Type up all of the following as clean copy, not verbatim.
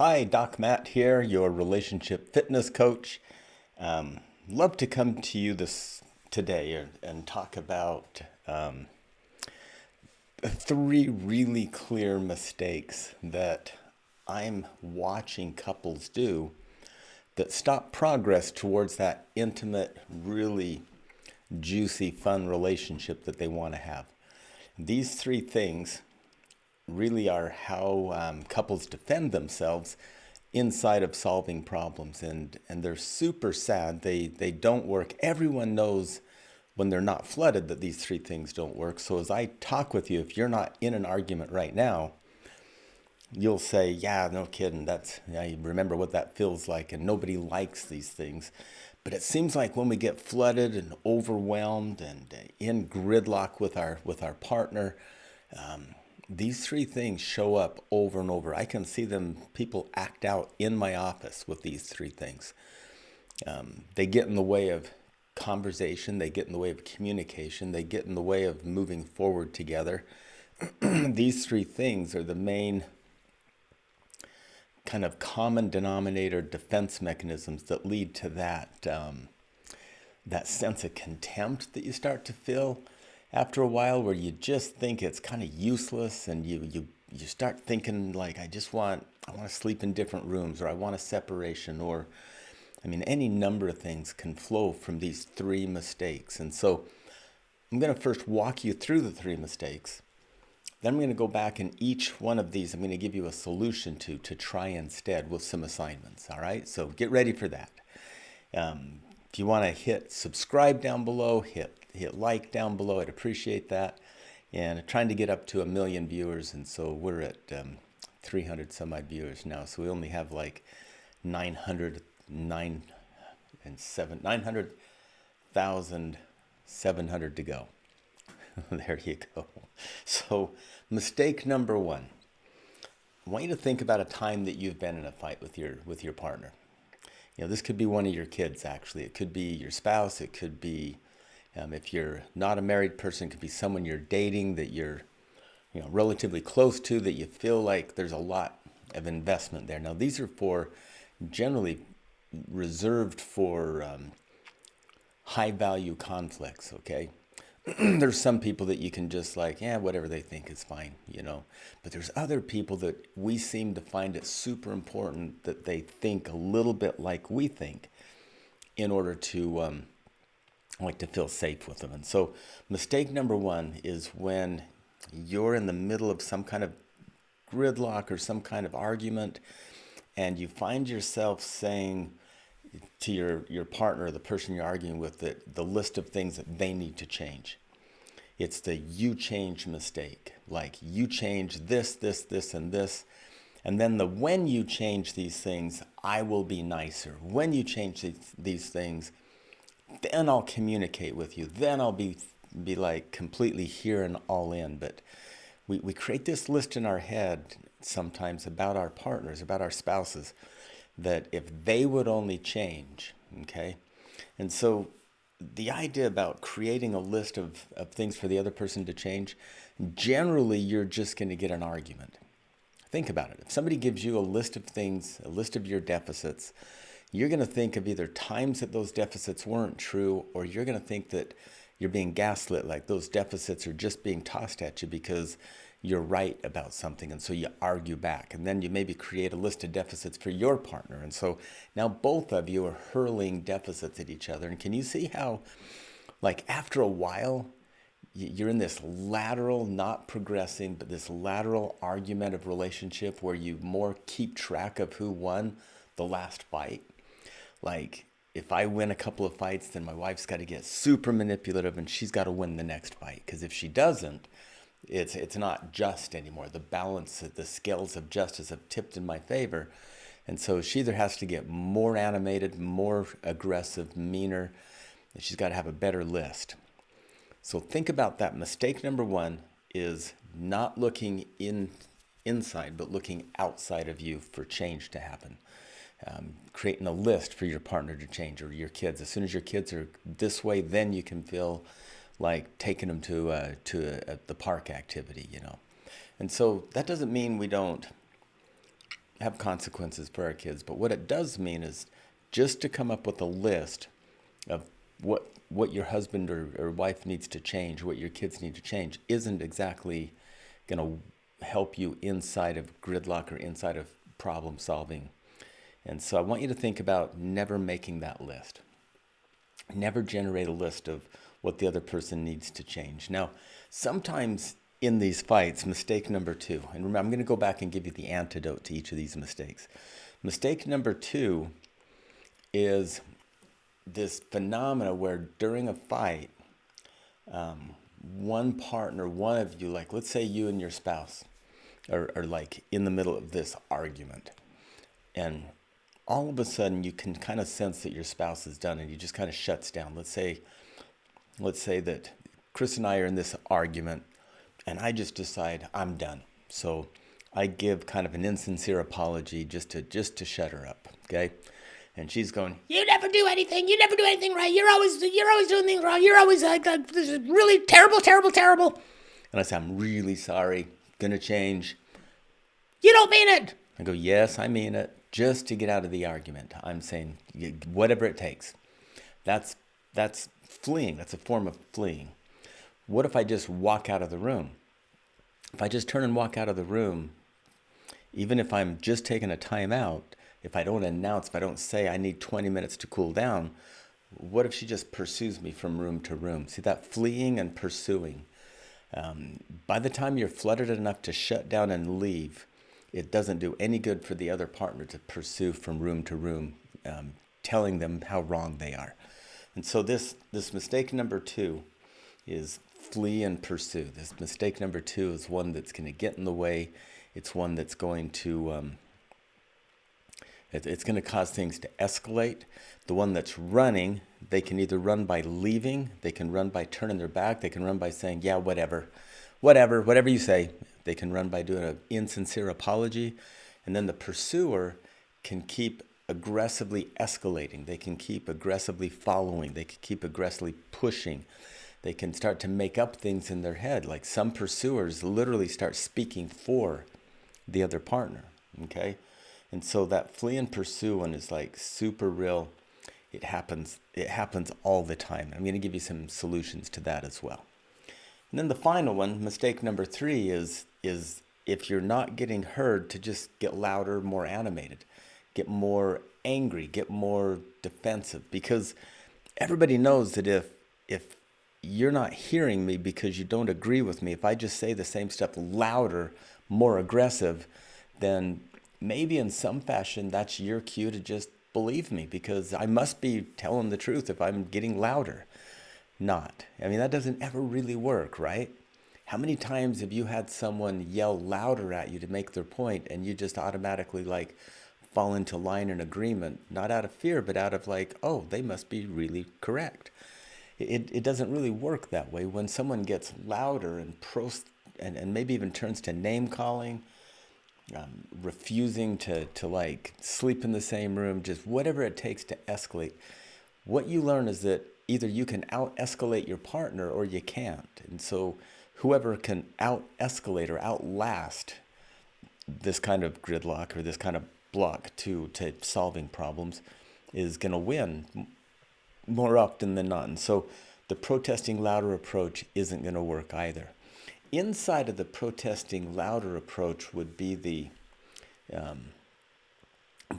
Hi, Doc Matt here, your relationship fitness coach. Love to come to you this today and talk about three really clear mistakes that I'm watching couples do that stop progress towards that intimate, really juicy, fun relationship that they want to have. These three things really are how couples defend themselves inside of solving problems, and they're super sad. They don't work. Everyone knows when they're not flooded that these three things don't work. So as I talk with you, if you're not in an argument right now, you'll say, yeah, no kidding, that's, I remember what that feels like, and nobody likes these things. But it seems like when we get flooded and overwhelmed and in gridlock with our partner, these three things show up over and over. I can see them, people act out in my office with these three things. They get in the way of conversation, they get in the way of communication, they get in the way of moving forward together. These three things are the main kind of common denominator defense mechanisms that lead to that sense of contempt that you start to feel after a while, where you just think it's kind of useless, and you start thinking like, I want to sleep in different rooms, or I want a separation, or I mean, any number of things can flow from these three mistakes. And so I'm going to first walk you through the three mistakes. Then I'm going to go back, and each one of these I'm going to give you a solution to try instead with some assignments. All right, so get ready for that. If you want to hit subscribe down below, hit like down below, I'd appreciate that. And trying to get up to 1 million viewers, and so we're at 300 some odd viewers now. So we only have like 900,700 to go. There you go. So mistake number one. I want you to think about a time that you've been in a fight with your partner. You know, this could be one of your kids, actually. It could be your spouse. It could be, if you're not a married person, it could be someone you're dating that you're, relatively close to, that you feel like there's a lot of investment there. Now, these are generally reserved for high value conflicts, okay? There's some people that you can just like, yeah, whatever they think is fine, But there's other people that we seem to find it super important that they think a little bit like we think in order to to feel safe with them. And so mistake number one is when you're in the middle of some kind of gridlock or some kind of argument, and you find yourself saying to your partner, the person you're arguing with, that the list of things that they need to change. It's the you change mistake. Like, you change this, this, this, and this. And then when you change these things, I will be nicer. When you change these things, then I'll communicate with you. Then I'll be like completely here and all in. But we create this list in our head sometimes about our partners, about our spouses, that if they would only change, okay? And so the idea about creating a list of things for the other person to change, generally you're just going to get an argument. Think about it. If somebody gives you a list of things, a list of your deficits, you're going to think of either times that those deficits weren't true, or you're going to think that you're being gaslit, like those deficits are just being tossed at you because you're right about something, and so you argue back, and then you maybe create a list of deficits for your partner, and so now both of you are hurling deficits at each other. And can you see how, like, after a while, you're in this lateral, not progressing, but this lateral argumentative relationship where you more keep track of who won the last fight? Like, if I win a couple of fights, then my wife's got to get super manipulative, and she's got to win the next fight, because if she doesn't, it's not just anymore. The balance, the scales of justice have tipped in my favor. And so she either has to get more animated, more aggressive, meaner, and she's got to have a better list. So think about that. Mistake number one is not looking inside, but looking outside of you for change to happen. Creating a list for your partner to change, or your kids. As soon as your kids are this way, then you can feel like taking them to the park activity, And so that doesn't mean we don't have consequences for our kids. But what it does mean is just to come up with a list of what your husband or wife needs to change, what your kids need to change, isn't exactly going to help you inside of gridlock or inside of problem solving. And so I want you to think about never making that list. Never generate a list of what the other person needs to change. Now, sometimes in these fights, mistake number 2, and remember, I'm going to go back and give you the antidote to each of these mistakes. Mistake number 2 is this phenomena where during a fight, one partner, one of you, like let's say you and your spouse are like in the middle of this argument, and all of a sudden you can kind of sense that your spouse is done and he just kind of shuts down. Let's say that Chris and I are in this argument and I just decide I'm done. So I give kind of an insincere apology just to shut her up, okay? And she's going, "You never do anything. You never do anything right. You're always doing things wrong. You're always like this is really terrible, terrible, terrible." And I say, "I'm really sorry. Gonna change." "You don't mean it." I go, "Yes, I mean it." Just to get out of the argument, I'm saying whatever it takes. That's fleeing. That's a form of fleeing. What if I just walk out of the room? If I just turn and walk out of the room, even if I'm just taking a time out, if I don't announce, if I don't say I need 20 minutes to cool down, what if she just pursues me from room to room? See that fleeing and pursuing. By the time you're flooded enough to shut down and leave, it doesn't do any good for the other partner to pursue from room to room, telling them how wrong they are. And so this mistake number 2 is flee and pursue. This mistake number 2 is one that's going to get in the way. It's one that's going to it's going to cause things to escalate. The one that's running, they can either run by leaving, they can run by turning their back, they can run by saying, "Yeah, whatever you say." They can run by doing an insincere apology. And then the pursuer can keep aggressively escalating. They can keep aggressively following. They can keep aggressively pushing. They can start to make up things in their head. Like some pursuers literally start speaking for the other partner. Okay? And so that flee and pursue one is like super real. It happens all the time. I'm going to give you some solutions to that as well. And then the final one, mistake number 3, is if you're not getting heard, to just get louder, more animated, get more angry, get more defensive. Because everybody knows that if you're not hearing me because you don't agree with me, if I just say the same stuff louder, more aggressive, then maybe in some fashion that's your cue to just believe me, because I must be telling the truth if I'm getting louder. Not. I mean, that doesn't ever really work, right? How many times have you had someone yell louder at you to make their point and you just automatically like fall into line and agreement, not out of fear, but out of like, oh, they must be really correct. It doesn't really work that way. When someone gets louder and maybe even turns to name calling, refusing to like sleep in the same room, just whatever it takes to escalate, what you learn is that either you can out-escalate your partner or you can't. And so whoever can out-escalate or outlast this kind of gridlock or this kind of block to solving problems is going to win more often than not. And so the protesting louder approach isn't going to work either. Inside of the protesting louder approach would be the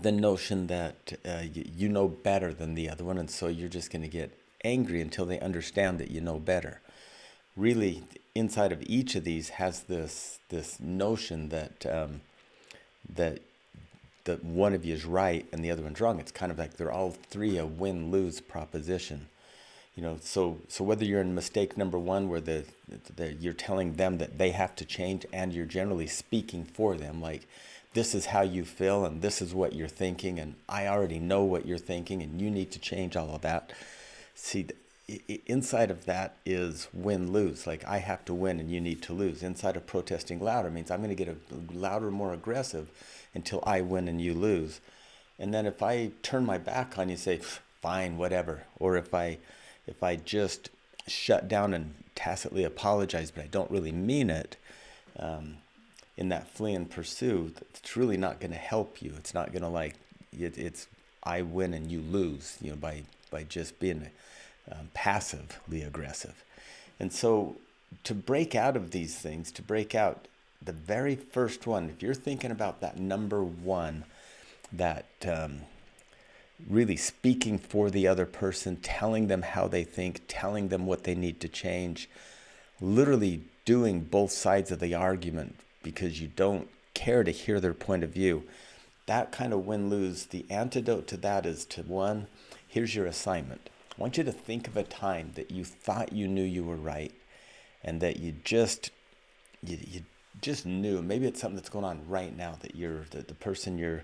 notion that you know better than the other one, and so you're just going to get angry until they understand that you know better. Really, inside of each of these has this notion that that one of you is right and the other one's wrong. It's kind of like they're all three a win-lose proposition. You know, so whether you're in mistake number 1 where you're telling them that they have to change and you're generally speaking for them, like this is how you feel and this is what you're thinking and I already know what you're thinking and you need to change all of that. See, inside of that is win-lose. Like I have to win and you need to lose. Inside of protesting louder means I'm going to get louder, more aggressive until I win and you lose. And then if I turn my back on you, say, fine, whatever. Or if I just shut down and tacitly apologize, but I don't really mean it, in that flee and pursue, it's really not going to help you. It's not going to it's I win and you lose, by just being passively aggressive. And so to break out of these things, to break out the very first one, if you're thinking about that number one, that really speaking for the other person, telling them how they think, telling them what they need to change, literally doing both sides of the argument because you don't care to hear their point of view. That kind of win-lose, the antidote to that is to one, here's your assignment. I want you to think of a time that you thought you knew you were right and that you just knew. Maybe it's something that's going on right now that the person you're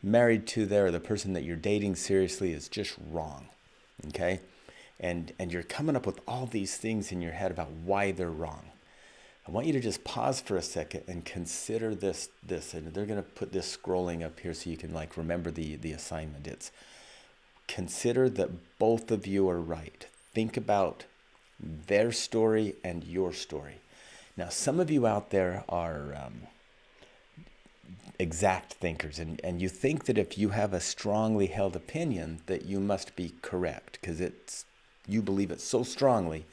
married to there, or the person that you're dating seriously is just wrong, okay? And you're coming up with all these things in your head about why they're wrong. I want you to just pause for a second and consider this, and they're going to put this scrolling up here so you can remember the assignment. It's consider that both of you are right. Think about their story and your story. Now, some of you out there are exact thinkers, and you think that if you have a strongly held opinion that you must be correct because you believe it so strongly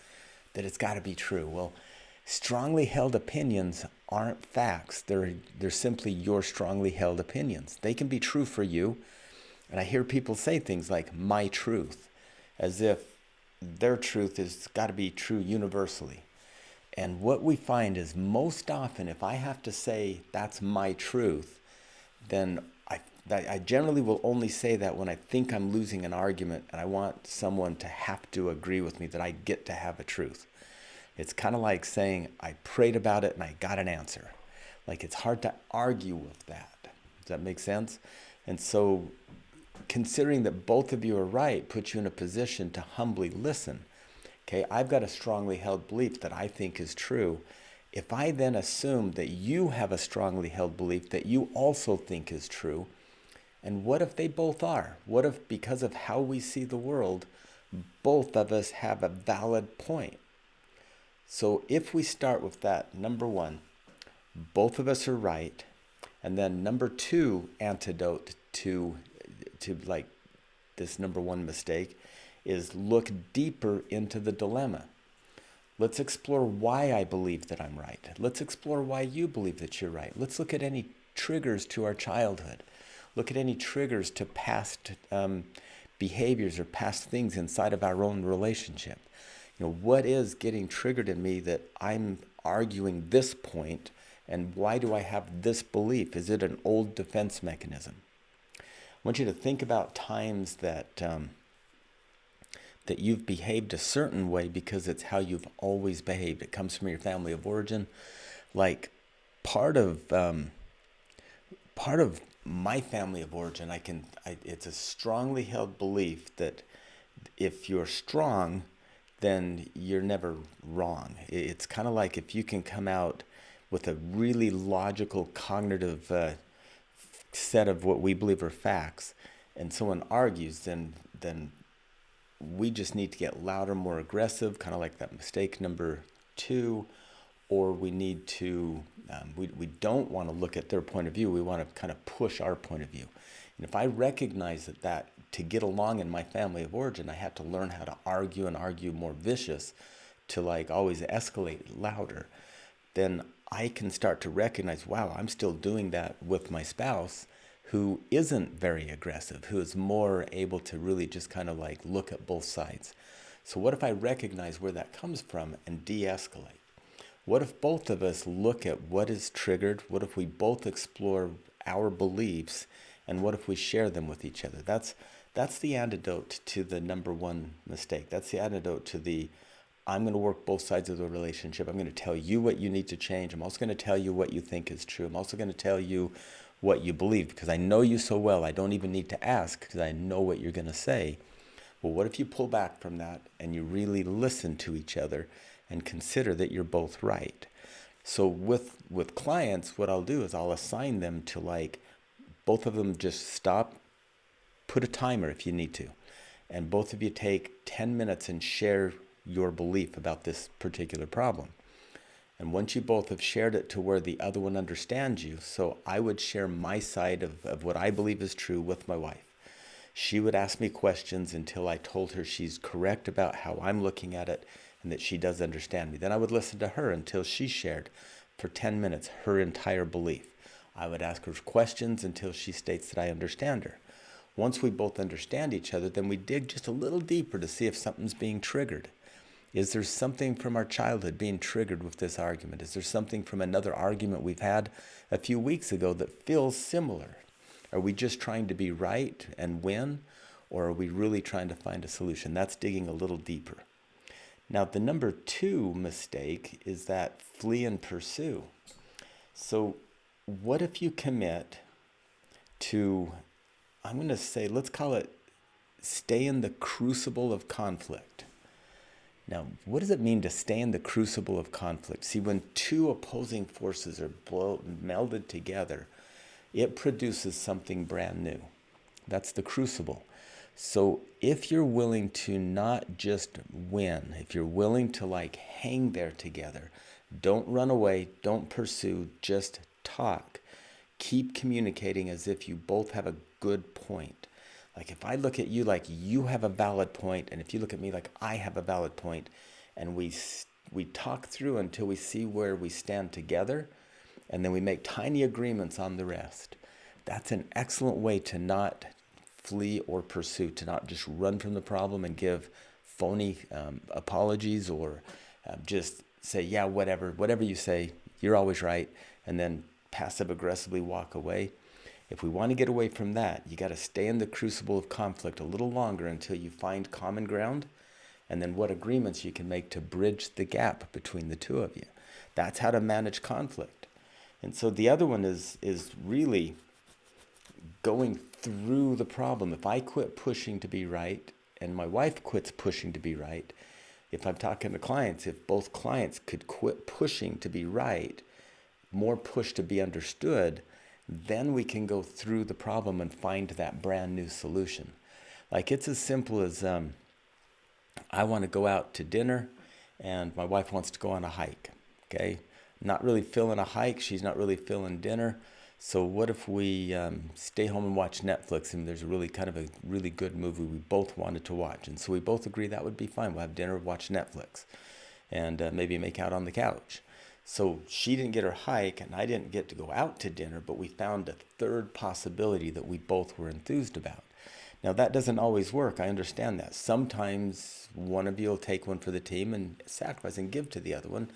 that it's got to be true. Well, strongly held opinions aren't facts. They're simply your strongly held opinions. They can be true for you, and I hear people say things like my truth, as if their truth has got to be true universally. And what we find is most often, if I have to say that's my truth, then I generally will only say that when I think I'm losing an argument and I want someone to have to agree with me that I get to have a truth. It's kind of like saying I prayed about it and I got an answer. It's hard to argue with that. Does that make sense? And so considering that both of you are right puts you in a position to humbly listen. Okay, I've got a strongly held belief that I think is true. If I then assume that you have a strongly held belief that you also think is true, and what if they both are? What if, because of how we see the world, both of us have a valid point? So if we start with that, number one, both of us are right, and then number two antidote to this number one mistake is look deeper into the dilemma. Let's explore why I believe that I'm right. Let's explore why you believe that you're right. Let's look at any triggers to our childhood. Look at any triggers to past behaviors or past things inside of our own relationship. What is getting triggered in me that I'm arguing this point, and why do I have this belief? Is it an old defense mechanism? I want you to think about times that you've behaved a certain way because it's how you've always behaved. It comes from your family of origin. Part of my family of origin, it's a strongly held belief that if you're strong, then you're never wrong. It's kind of like if you can come out with a really logical, cognitive set of what we believe are facts, and someone argues, then we just need to get louder, more aggressive, kind of like that mistake number two, or we need to, we don't want to look at their point of view. We want to kind of push our point of view. And if I recognize that to get along in my family of origin, I had to learn how to argue and argue more vicious to always escalate louder, then I can start to recognize, wow, I'm still doing that with my spouse who isn't very aggressive, who is more able to really just kind of look at both sides. So what if I recognize where that comes from and de-escalate? What if both of us look at what is triggered? What if we both explore our beliefs, and what if we share them with each other? That's the antidote to the number one mistake. That's the antidote to I'm going to work both sides of the relationship. I'm going to tell you what you need to change. I'm also going to tell you what you think is true. I'm also going to tell you what you believe because I know you so well. I don't even need to ask because I know what you're going to say. Well, what if you pull back from that and you really listen to each other and consider that you're both right? So with clients, what I'll do is I'll assign them to both of them just stop, put a timer if you need to, and both of you take 10 minutes and share your belief about this particular problem. And once you both have shared it to where the other one understands you, so I would share my side of what I believe is true with my wife. She would ask me questions until I told her she's correct about how I'm looking at it and that she does understand me. Then I would listen to her until she shared for 10 minutes her entire belief. I would ask her questions until she states that I understand her. Once we both understand each other, then we dig just a little deeper to see if something's being triggered. Is there something from our childhood being triggered with this argument? Is there something from another argument we've had a few weeks ago that feels similar? Are we just trying to be right and win, or are we really trying to find a solution? That's digging a little deeper. Now, the number 2 mistake is that flee and pursue. So what if you commit to, I'm going to say, let's call it stay in the crucible of conflict. Now, what does it mean to stay in the crucible of conflict? See, when two opposing forces are melded together, it produces something brand new. That's the crucible. So if you're willing to not just win, if you're willing to hang there together, don't run away, don't pursue, just talk. Keep communicating as if you both have a good point. Like if I look at you like you have a valid point, and if you look at me like I have a valid point, and we talk through until we see where we stand together, and then we make tiny agreements on the rest. That's an excellent way to not flee or pursue, to not just run from the problem and give phony apologies, or just say, yeah, whatever you say, you're always right, and then passive aggressively walk away. If we want to get away from that, you got to stay in the crucible of conflict a little longer until you find common ground, and then what agreements you can make to bridge the gap between the two of you. That's how to manage conflict. And so the other one is really going through the problem. If I quit pushing to be right and my wife quits pushing to be right, if I'm talking to clients, if both clients could quit pushing to be right, more push to be understood, then we can go through the problem and find that brand new solution. Like it's as simple as I want to go out to dinner and my wife wants to go on a hike. Okay, not really feeling a hike, she's not really feeling dinner. So what if we stay home and watch Netflix, and there's a really good movie we both wanted to watch, and so we both agree that would be fine. We'll have dinner, watch Netflix, and maybe make out on the couch. So she didn't get her hike and I didn't get to go out to dinner, but we found a third possibility that we both were enthused about. Now that doesn't always work, I understand that. Sometimes one of you will take one for the team and sacrifice and give to the other one.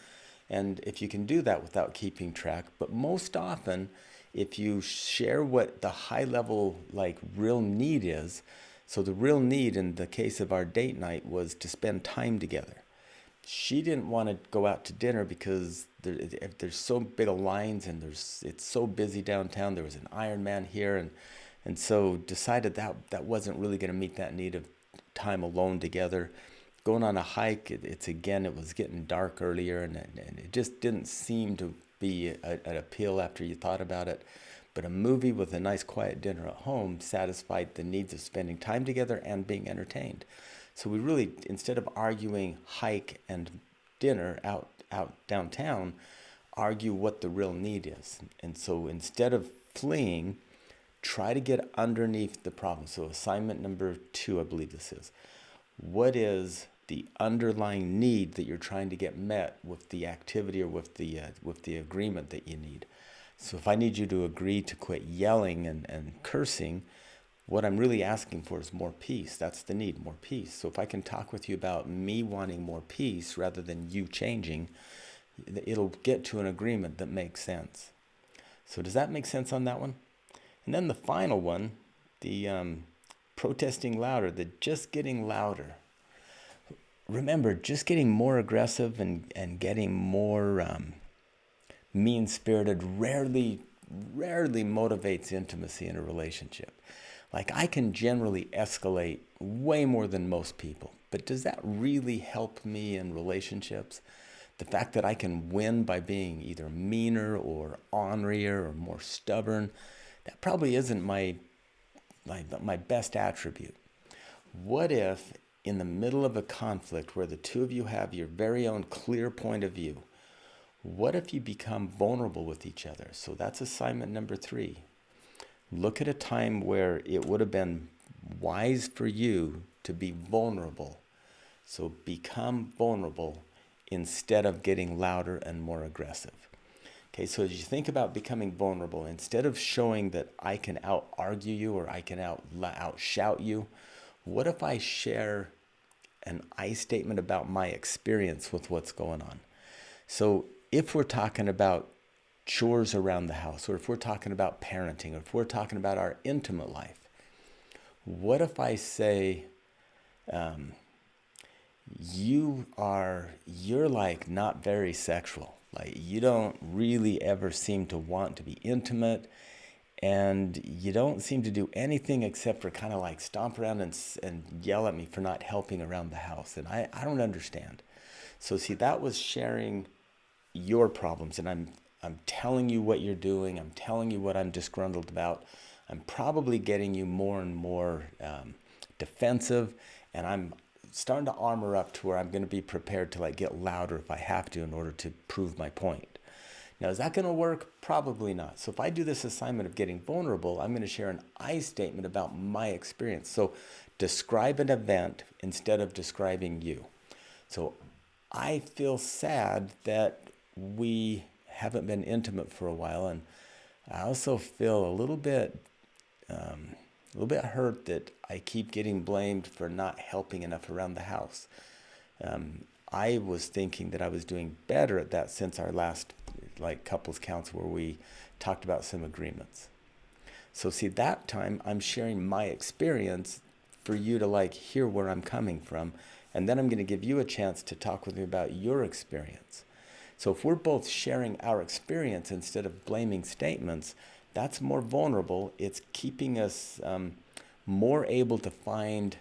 And if you can do that without keeping track, but most often, if you share what the high level real need is, so the real need in the case of our date night was to spend time together. She didn't want to go out to dinner because there's so big of lines and it's so busy downtown. There was an Ironman here, and so decided that wasn't really going to meet that need of time alone together. Going on a hike, it was getting dark earlier, and it just didn't seem to be an appeal after you thought about it. But a movie with a nice quiet dinner at home satisfied the needs of spending time together and being entertained. So we really, instead of arguing hike and dinner out downtown, argue what the real need is. And so instead of fleeing, try to get underneath the problem. So assignment number 2, I believe this is. What is the underlying need that you're trying to get met with the activity or with the agreement that you need? So if I need you to agree to quit yelling and cursing, what I'm really asking for is more peace. That's the need, more peace. So if I can talk with you about me wanting more peace rather than you changing, it'll get to an agreement that makes sense. So does that make sense on that one? And then the final one, the protesting louder, the just getting louder. Remember, just getting more aggressive and getting more mean-spirited rarely motivates intimacy in a relationship. Like I can generally escalate way more than most people, but does that really help me in relationships? The fact that I can win by being either meaner or ornerier or more stubborn, that probably isn't my best attribute. What if in the middle of a conflict where the two of you have your very own clear point of view, What if you become vulnerable with each other? So that's assignment number 3. Look at a time where it would have been wise for you to be vulnerable. So become vulnerable instead of getting louder and more aggressive. Okay, so as you think about becoming vulnerable, instead of showing that I can out-argue you or I can out-shout you, what if I share an I statement about my experience with what's going on? So if we're talking about chores around the house, or if we're talking about parenting, or if we're talking about our intimate life, what if I say, you're like not very sexual. Like you don't really ever seem to want to be intimate, and you don't seem to do anything except for kind of like stomp around and yell at me for not helping around the house. And I don't understand. So see, that was sharing your problems, and I'm telling you what you're doing. I'm telling you what I'm disgruntled about. I'm probably getting you more and more defensive, and I'm starting to armor up to where I'm going to be prepared to like get louder if I have to in order to prove my point. Now, is that going to work? Probably not. So if I do this assignment of getting vulnerable, I'm going to share an I statement about my experience. So describe an event instead of describing you. So I feel sad that we haven't been intimate for a while, and I also feel a little bit hurt that I keep getting blamed for not helping enough around the house. I was thinking that I was doing better at that since our last like couples council where we talked about some agreements. So see, that time I'm sharing my experience for you to like hear where I'm coming from, and then I'm going to give you a chance to talk with me about your experience. So if we're both sharing our experience instead of blaming statements, that's more vulnerable. It's keeping us more able to find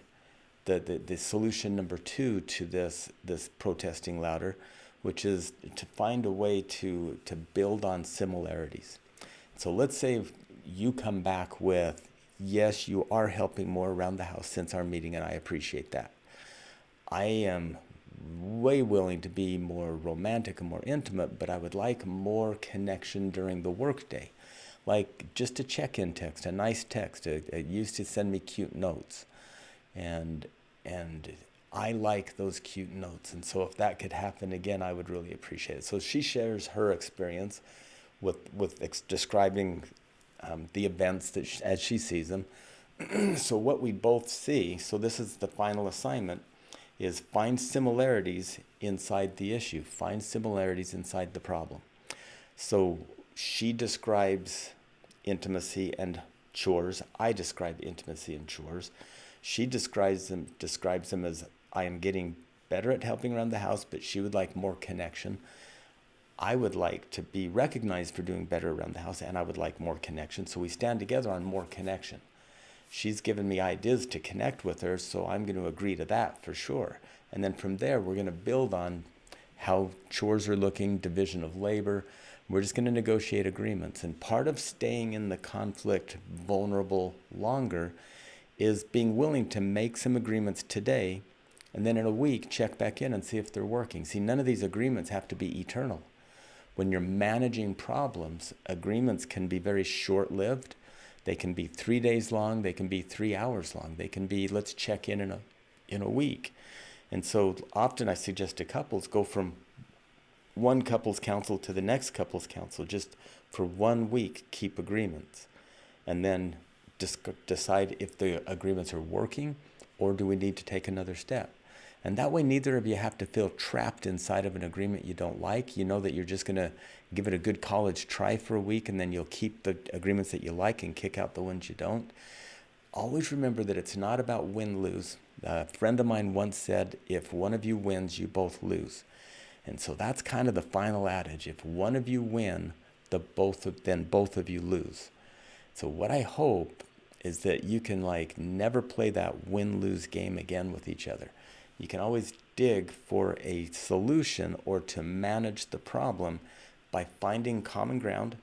the solution number 2 to this protesting louder, which is to find a way to build on similarities. So let's say you come back with, yes, you are helping more around the house since our meeting, and I appreciate that. I am way willing to be more romantic and more intimate, but I would like more connection during the workday. Like just a check-in text, a nice text. It used to send me cute notes. And I like those cute notes. And so if that could happen again, I would really appreciate it. So she shares her experience with describing the events that as she sees them. So what we both see, so this is the final assignment, is find similarities inside the issue. Find similarities inside the problem. So she describes intimacy and chores. I describe intimacy and chores. She describes them as I am getting better at helping around the house, but she would like more connection. I would like to be recognized for doing better around the house, and I would like more connection. So we stand together on more connection. She's given me ideas to connect with her, so I'm going to agree to that for sure. And then from there, we're going to build on how chores are looking, division of labor. We're just going to negotiate agreements. And part of staying in the conflict vulnerable longer is being willing to make some agreements today, and then in a week, check back in and see if they're working. See, none of these agreements have to be eternal. When you're managing problems, agreements can be very short-lived. They can be 3 days long. They can be 3 hours long. They can be, let's check in a week. And so often I suggest to couples go from one couples council to the next couples council. Just for 1 week, keep agreements. And then decide if the agreements are working or do we need to take another step. And that way neither of you have to feel trapped inside of an agreement you don't like. You know that you're just going to give it a good college try for a week, and then you'll keep the agreements that you like and kick out the ones you don't. Always remember that it's not about win-lose. A friend of mine once said, if one of you wins, you both lose. And so that's kind of the final adage. If one of you win, then both of you lose. So what I hope is that you can never play that win-lose game again with each other. You can always dig for a solution or to manage the problem by finding common ground,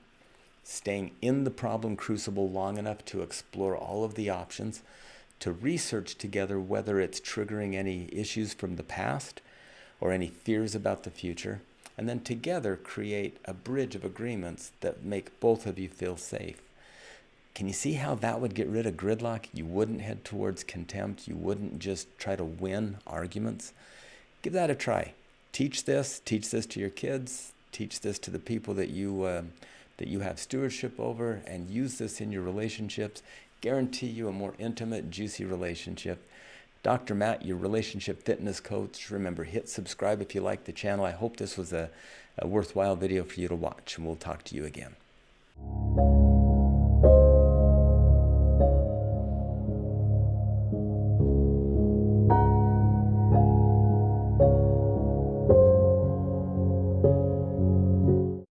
staying in the problem crucible long enough to explore all of the options, to research together whether it's triggering any issues from the past or any fears about the future, and then together create a bridge of agreements that make both of you feel safe. Can you see how that would get rid of gridlock? You wouldn't head towards contempt. You wouldn't just try to win arguments. Give that a try. Teach this to your kids, teach this to the people that you have stewardship over, and use this in your relationships. Guarantee you a more intimate, juicy relationship. Dr. Matt, your relationship fitness coach. Remember, hit subscribe if you like the channel. I hope this was a worthwhile video for you to watch, and we'll talk to you again.